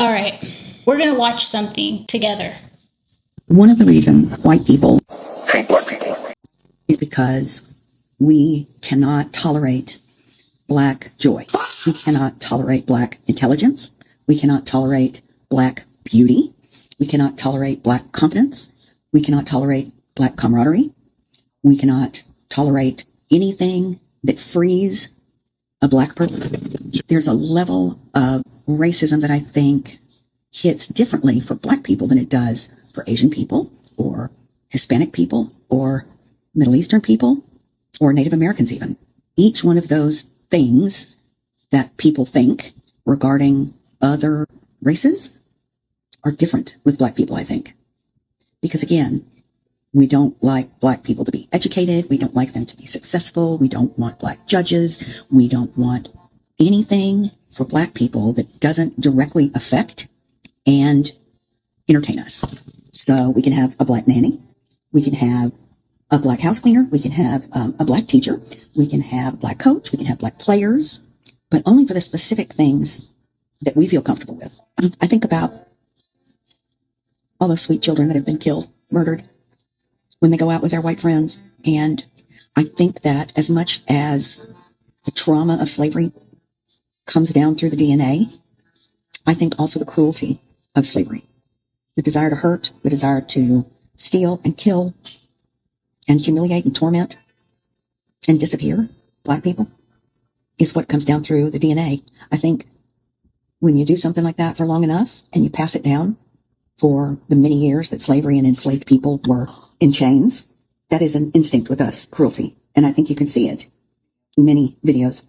All right, we're going to watch something together. One of the reasons white people hate black people is because we cannot tolerate black joy. We cannot tolerate black intelligence. We cannot tolerate black beauty. We cannot tolerate black confidence. We cannot tolerate black camaraderie. We cannot tolerate anything that frees a black person. There's a level of racism that I think hits differently for black people than it does for Asian people or Hispanic people or Middle Eastern people or Native Americans even. Each one of those things that people think regarding other races are different with black people, I think. Because again, we don't like black people to be educated. We don't like them to be successful. We don't want black judges. We don't want anything for black people that doesn't directly affect and entertain us. So we can have a black nanny. We can have a black house cleaner. We can have a black teacher. We can have a black coach. We can have black players, but only for the specific things that we feel comfortable with. I think about all those sweet children that have been killed, murdered, when they go out with their white friends. And I think that as much as the trauma of slavery comes down through the DNA, I think also the cruelty of slavery, the desire to hurt, the desire to steal and kill and humiliate and torment and disappear black people is what comes down through the DNA. I think when you do something like that for long enough and you pass it down for the many years that slavery and enslaved people were in chains, that is an instinct with us, cruelty. And I think you can see it in many videos.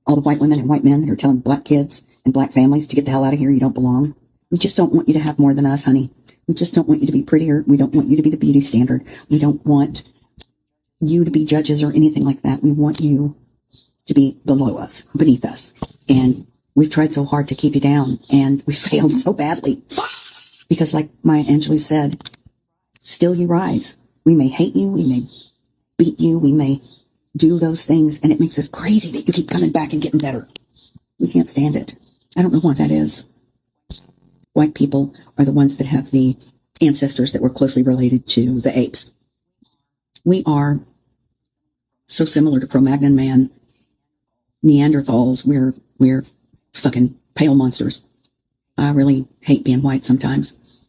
All the white women and white men that are telling black kids and black families to get the hell out of here, you don't belong. We just don't want you to have more than us, honey. We just don't want you to be prettier. We don't want you to be the beauty standard. We don't want you to be judges or anything like that. We want you to be below us, beneath us. And we've tried so hard to keep you down, and we failed so badly. Because like Maya Angelou said, still you rise. We may hate you, we may beat you, we may do those things, and it makes us crazy that you keep coming back and getting better. We can't stand it. I don't know what that is. White people are the ones that have the ancestors that were closely related to the apes. We are so similar to Cro-Magnon man, Neanderthals. We're fucking pale monsters. I really hate being white sometimes.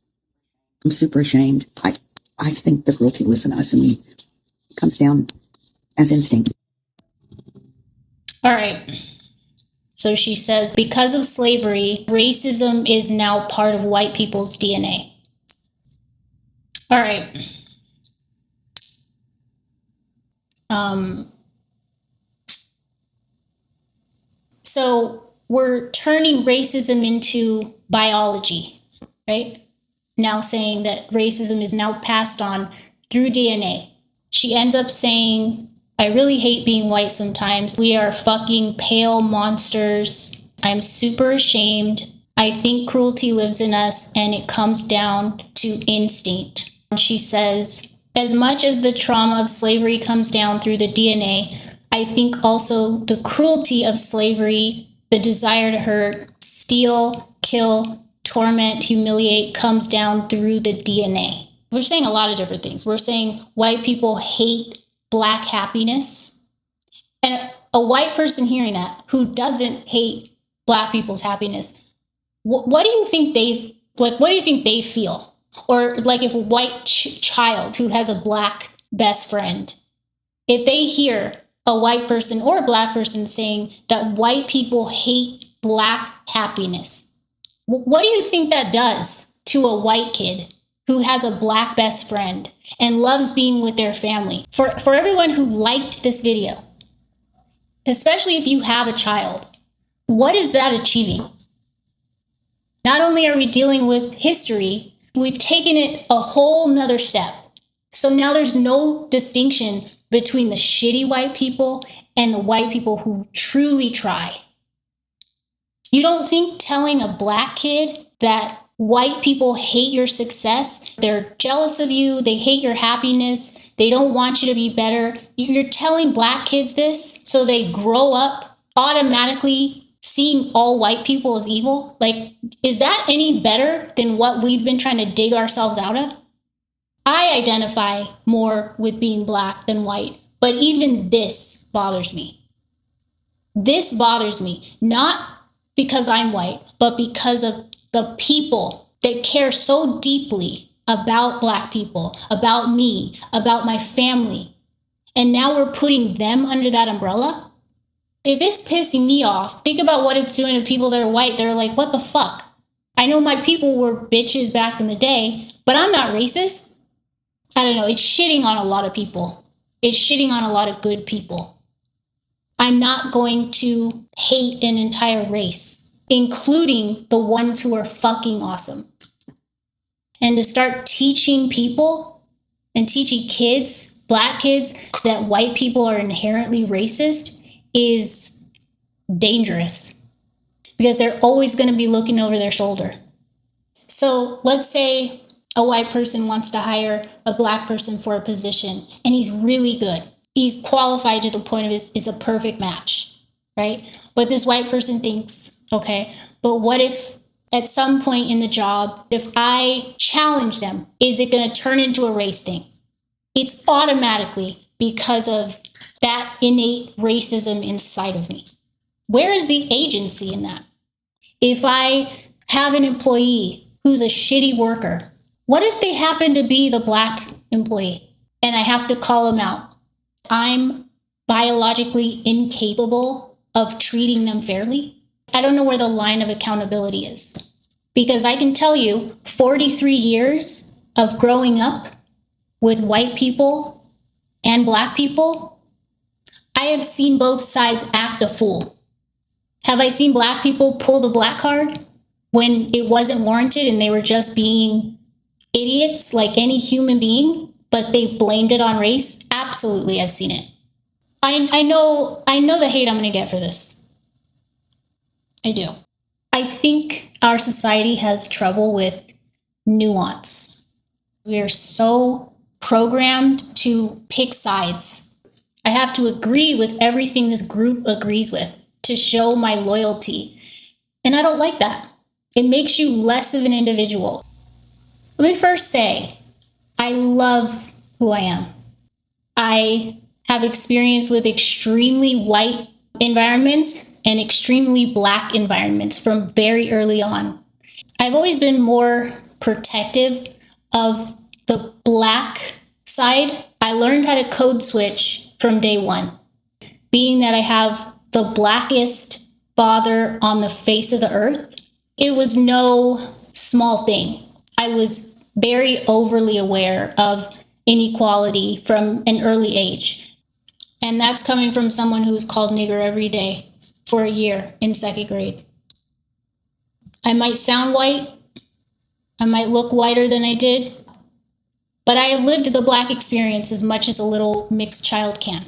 I'm super ashamed. I think the cruelty lives in us, and it comes down as instinct. All right. So she says, because of slavery, racism is now part of white people's DNA. All right. So we're turning racism into biology, right? Now saying that racism is now passed on through DNA. She ends up saying, I really hate being white sometimes. We are fucking pale monsters. I'm super ashamed. I think cruelty lives in us, and it comes down to instinct. She says, as much as the trauma of slavery comes down through the DNA, I think also the cruelty of slavery, the desire to hurt, steal, kill, torment, humiliate, comes down through the DNA. We're saying a lot of different things. We're saying white people hate black happiness. And a white person hearing that who doesn't hate black people's happiness, what do you think they feel? Or like if a white child who has a black best friend, if they hear a white person or a black person saying that white people hate black happiness, what do you think that does to a white kid who has a black best friend and loves being with their family? For everyone who liked this video, especially if you have a child, what is that achieving? Not only are we dealing with history, we've taken it a whole nother step. So now there's no distinction between the shitty white people and the white people who truly try. You don't think telling a black kid that white people hate your success, they're jealous of you, they hate your happiness, they don't want you to be better. You're telling black kids this so they grow up automatically seeing all white people as evil. Like, is that any better than what we've been trying to dig ourselves out of? I identify more with being Black than white, but even this bothers me. This bothers me, not because I'm white, but because of the people that care so deeply about Black people, about me, about my family. And now we're putting them under that umbrella. If it's pissing me off, think about what it's doing to people that are white. They're like, what the fuck? I know my people were bitches back in the day, but I'm not racist. I don't know. It's shitting on a lot of people. It's shitting on a lot of good people. I'm not going to hate an entire race, including the ones who are fucking awesome. And to start teaching people and teaching kids, Black kids, that white people are inherently racist is dangerous because they're always going to be looking over their shoulder. So let's say a white person wants to hire a Black person for a position and he's really good. He's qualified to the point of it's a perfect match, right? But this white person thinks, okay, but what if at some point in the job, if I challenge them, is it going to turn into a race thing? It's automatically because of that innate racism inside of me. Where is the agency in that? If I have an employee who's a shitty worker, what if they happen to be the Black employee and I have to call them out? I'm biologically incapable of treating them fairly. I don't know where the line of accountability is. Because I can tell you, 43 years of growing up with white people and Black people, I have seen both sides act a fool. Have I seen Black people pull the Black card when it wasn't warranted and they were just being idiots like any human being, but they blamed it on race? Absolutely, I've seen it. I know the hate I'm going to get for this. I do. I think our society has trouble with nuance. We are so programmed to pick sides. I have to agree with everything this group agrees with to show my loyalty. And I don't like that. It makes you less of an individual. Let me first say, I love who I am. I have experience with extremely white environments and extremely Black environments from very early on. I've always been more protective of the Black side. I learned how to code switch from day one. Being that I have the Blackest father on the face of the earth, it was no small thing. I was very overly aware of inequality from an early age. And that's coming from someone who was called nigger every day for a year in second grade. I might sound white. I might look whiter than I did. But I have lived the Black experience as much as a little mixed child can.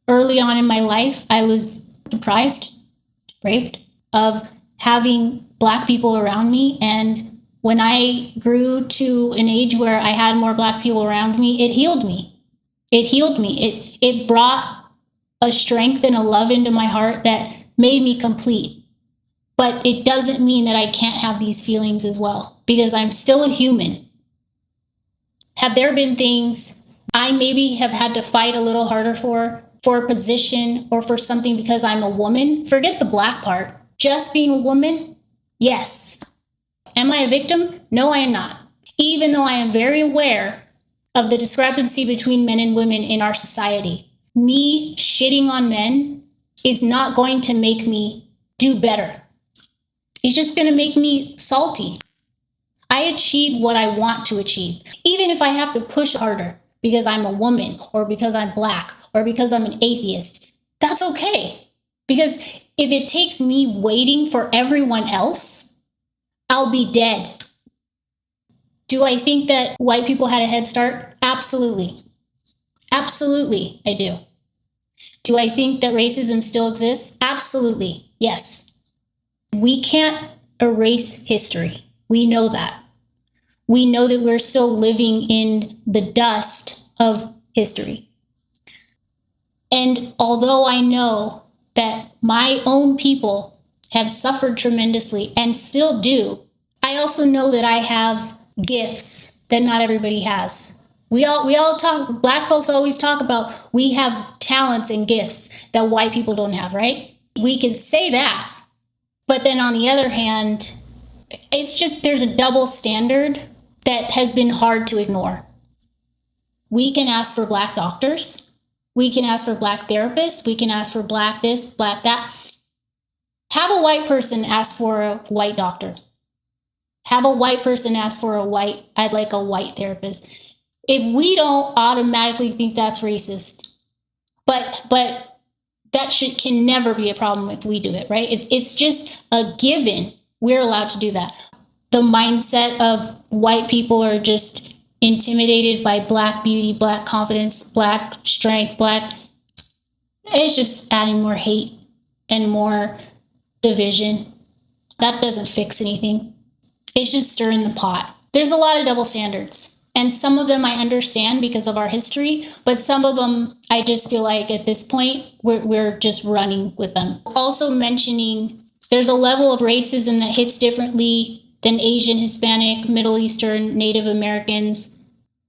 Early on in my life, I was deprived of having Black people around me. And when I grew to an age where I had more Black people around me, it healed me. It healed me. It brought a strength and a love into my heart that made me complete. But it doesn't mean that I can't have these feelings as well, because I'm still a human. Have there been things I maybe have had to fight a little harder for a position or for something because I'm a woman? Forget the Black part. Just being a woman? Yes. Am I a victim? No, I am not. Even though I am very aware of the discrepancy between men and women in our society, me shitting on men is not going to make me do better. It's just going to make me salty. I achieve what I want to achieve, even if I have to push harder because I'm a woman or because I'm Black or because I'm an atheist. That's okay. Because if it takes me waiting for everyone else, I'll be dead. Do I think that white people had a head start? Absolutely. Absolutely, I do. Do I think that racism still exists? Absolutely, yes. We can't erase history. We know that. We know that we're still living in the dust of history. And although I know that my own people have suffered tremendously and still do. I also know that I have gifts that not everybody has. We all talk, Black folks always talk about we have talents and gifts that white people don't have, right? We can say that. But then on the other hand, it's just there's a double standard that has been hard to ignore. We can ask for Black doctors. We can ask for Black therapists. We can ask for Black this, Black that. Have a white person ask for a white doctor. Have a white person ask for I'd like a white therapist. If we don't automatically think that's racist, but that can never be a problem if we do it, right? It's just a given. We're allowed to do that. The mindset of white people are just intimidated by Black beauty, Black confidence, Black strength, it's just adding more hate and more division. That doesn't fix anything. It's just stirring the pot. There's a lot of double standards. And some of them I understand because of our history, but some of them I just feel like at this point, we're just running with them. Also mentioning there's a level of racism that hits differently than Asian, Hispanic, Middle Eastern, Native Americans.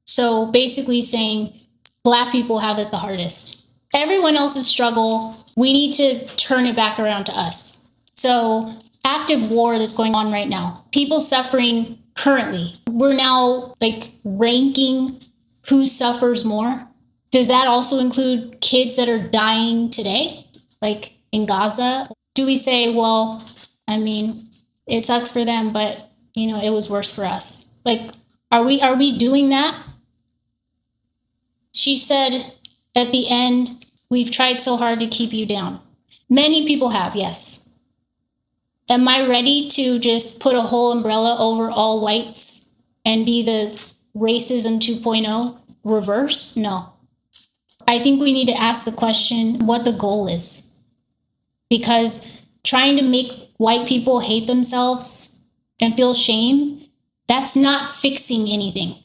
So basically saying Black people have it the hardest. Everyone else's struggle, we need to turn it back around to us. So active war that's going on right now, people suffering currently. We're now ranking who suffers more. Does that also include kids that are dying today, like in Gaza? Do we say, well, I mean, it sucks for them, but it was worse for us? Are we doing that? She said at the end, we've tried so hard to keep you down. Many people have, yes. Am I ready to just put a whole umbrella over all whites and be the racism 2.0 reverse? No. I think we need to ask the question what the goal is. Because trying to make white people hate themselves and feel shame, that's not fixing anything.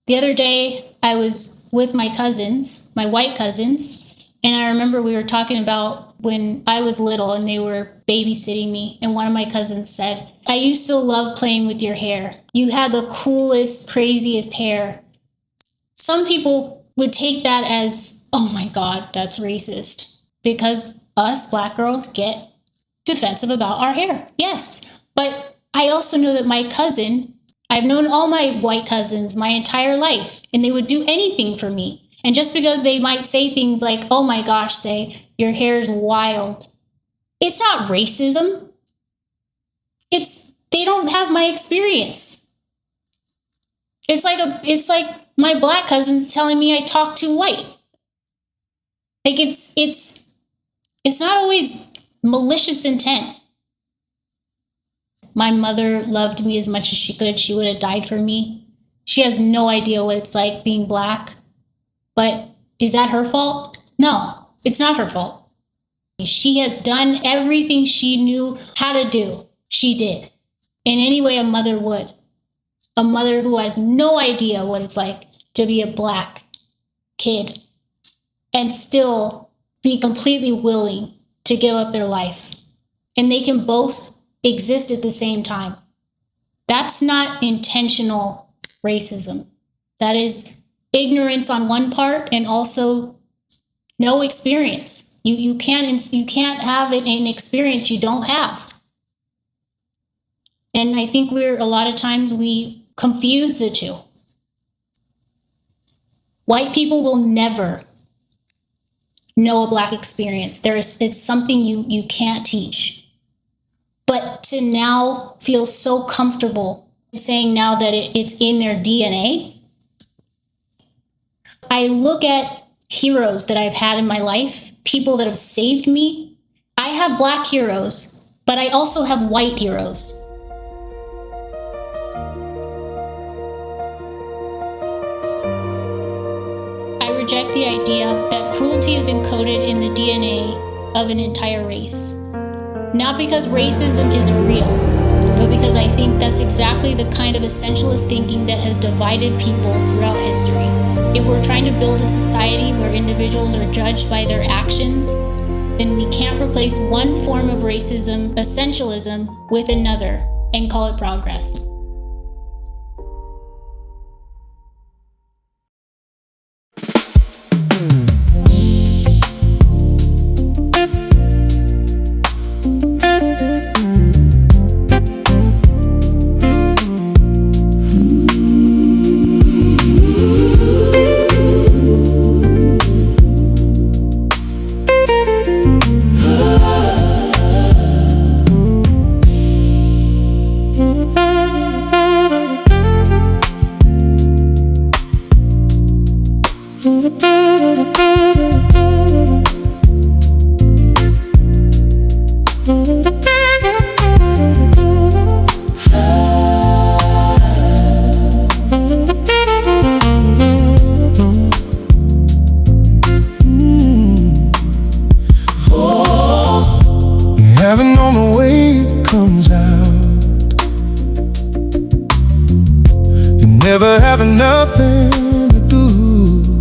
The other day, I was with my cousins, my white cousins, and I remember we were talking about when I was little and they were babysitting me, and one of my cousins said, I used to love playing with your hair. You had the coolest, craziest hair. Some people would take that as, oh my God, that's racist. Because us Black girls get defensive about our hair. Yes, but I also know that my cousin, I've known all my white cousins my entire life, and they would do anything for me. And just because they might say things like, oh my gosh, say, your hair is wild. It's not racism. They don't have my experience. It's like my Black cousins telling me I talk too white. It's not always malicious intent. My mother loved me as much as she could. She would have died for me. She has no idea what it's like being Black. But is that her fault? No, it's not her fault. She has done everything she knew how to do. She did. In any way a mother would. A mother who has no idea what it's like to be a Black kid and still be completely willing to give up their life. And they can both exist at the same time. That's not intentional racism. That is ignorance on one part and also no experience. You can't have an experience you don't have. And I think a lot of times we confuse the two. White people will never know a Black experience. It's something you can't teach. But to now feel so comfortable saying now that it's in their DNA, I look at heroes that I've had in my life, people that have saved me. I have Black heroes, but I also have white heroes. I reject the idea that cruelty is encoded in the DNA of an entire race. Not because racism isn't real, but because I think that's exactly the kind of essentialist thinking that has divided people throughout history. If we're trying to build a society where individuals are judged by their actions, then we can't replace one form of racism, essentialism, with another and call it progress. Heaven on the way it comes out. You never have nothing to do.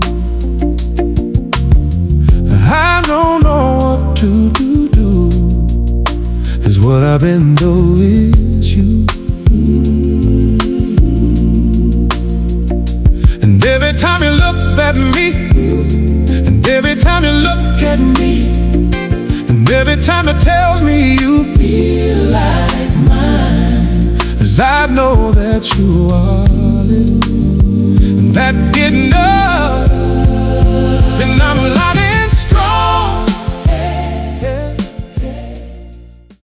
I don't know what to do. Is what I've been told is you. And every time you look at me, and every time you look at me, and every time it tells me you feel like mine, 'cause I know that you are it, and that getting up, and I'm lighting